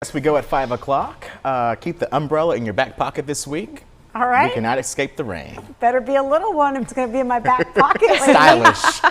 As we go at 5 o'clock, keep the umbrella in your back pocket this week. All right. You cannot escape the rain. Better be a little one if it's going to be in my back pocket. Stylish.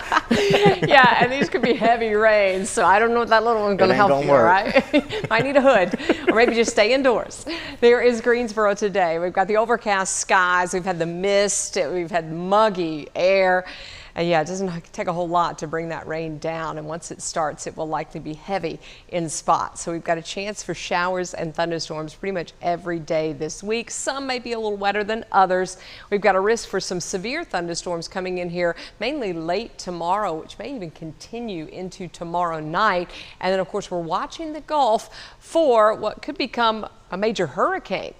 Yeah, and these could be heavy rains, so I don't know if that little one's going to help you, right? Might need a hood, or maybe just stay indoors. There is Greensboro today. We've got the overcast skies, we've had the mist, we've had muggy air. And yeah, it doesn't take a whole lot to bring that rain down, and once it starts, it will likely be heavy in spots. So we've got a chance for showers and thunderstorms pretty much every day this week. Some may be a little wetter than others. We've got a risk for some severe thunderstorms coming in here, mainly late tomorrow, which may even continue into tomorrow night. And then, of course, we're watching the Gulf for what could become a major hurricane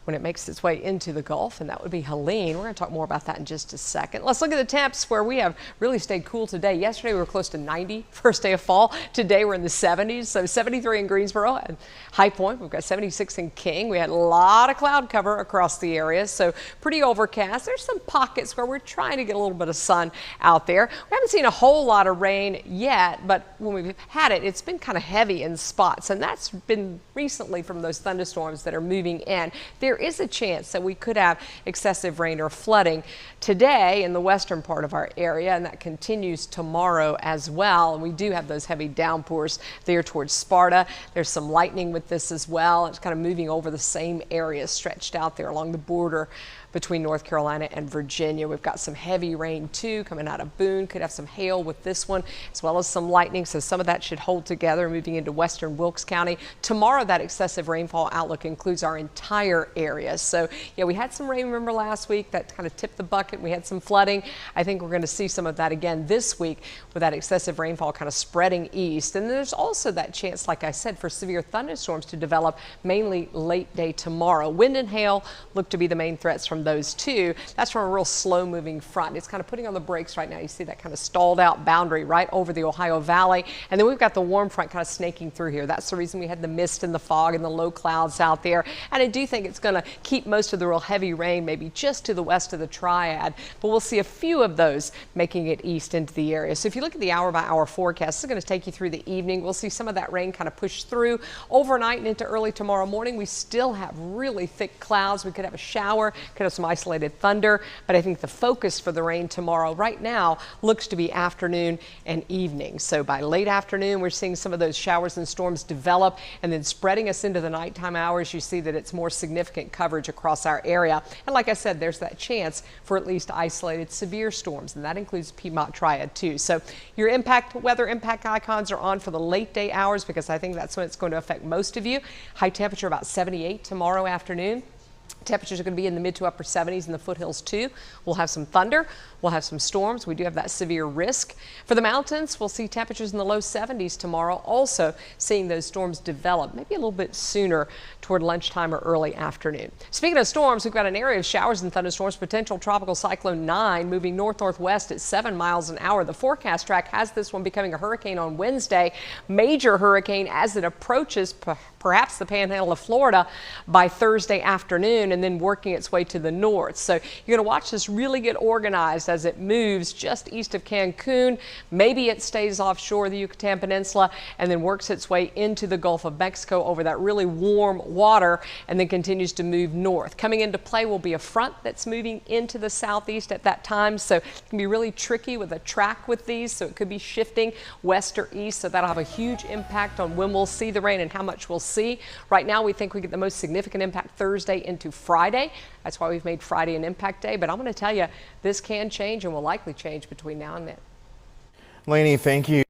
when it makes its way into the Gulf, and that would be Helene. We're going to talk more about that in just a second. Let's look at the temps where we have really stayed cool today. Yesterday we were close to 90, first day of fall. Today we're in the 70s, so 73 in Greensboro and High Point. We've got 76 in King. We had a lot of cloud cover across the area, so pretty overcast. There's some pockets where we're trying to get a little bit of sun out there. We haven't seen a whole lot of rain yet, but when we've had it, it's been kind of heavy in spots, and that's been recently from those thunderstorms that are moving in. There is a chance that we could have excessive rain or flooding today in the western part of our area, and that continues tomorrow as well. And we do have those heavy downpours there towards Sparta. There's some lightning with this as well. It's kind of moving over the same area stretched out there along the border between North Carolina and Virginia. We've got some heavy rain too coming out of Boone. Could have some hail with this one, as well as some lightning, so some of that should hold together moving into western Wilkes County. Tomorrow, that excessive rainfall outlook includes our entire area. So yeah, we had some rain, remember, last week that kind of tipped the bucket. We had some flooding. I think we're going to see some of that again this week with that excessive rainfall kind of spreading east. And there's also that chance, like I said, for severe thunderstorms to develop mainly late day tomorrow. Wind and hail look to be the main threats from those two. That's from a real slow moving front. It's kind of putting on the brakes right now. You see that kind of stalled out boundary right over the Ohio Valley. And then we've got the warm front kind of snaking through here. That's the reason we had the mist and the fog and the low clouds out there. And I do think it's going to keep most of the real heavy rain maybe just to the west of the Triad, but we'll see a few of those making it east into the area. So if you look at the hour by hour forecast, this is going to take you through the evening. We'll see some of that rain kind of push through overnight and into early tomorrow morning. We still have really thick clouds. We could have a shower, could have some isolated thunder, but I think the focus for the rain tomorrow right now looks to be afternoon and evening. So by late afternoon, we're seeing some of those showers and storms develop, and then spreading us into the nighttime hours, you see that it's more significant coverage across our area. And like I said, there's that chance for at least isolated severe storms, and that includes Piedmont Triad too. So your weather impact icons are on for the late day hours, because I think that's when it's going to affect most of you. High temperature about 78 tomorrow afternoon. Temperatures are going to be in the mid to upper 70s in the foothills too. We'll have some thunder. We'll have some storms. We do have that severe risk. For the mountains, we'll see temperatures in the low 70s tomorrow. Also seeing those storms develop maybe a little bit sooner toward lunchtime or early afternoon. Speaking of storms, we've got an area of showers and thunderstorms. Potential tropical cyclone 9 moving north-northwest at 7 miles an hour. The forecast track has this one becoming a hurricane on Wednesday. Major hurricane as it approaches perhaps the panhandle of Florida by Thursday afternoon, and then working its way to the north. So you're going to watch this really get organized as it moves just east of Cancun. Maybe it stays offshore the Yucatan Peninsula and then works its way into the Gulf of Mexico over that really warm water, and then continues to move north. Coming into play will be a front that's moving into the southeast at that time, so it can be really tricky with a track with these, so it could be shifting west or east, so that'll have a huge impact on when we'll see the rain and how much we'll see. Right now we think we get the most significant impact Thursday into Friday. That's why we've made Friday an impact day, but I'm going to tell you, this can change and will likely change between now and then. Lainey, thank you.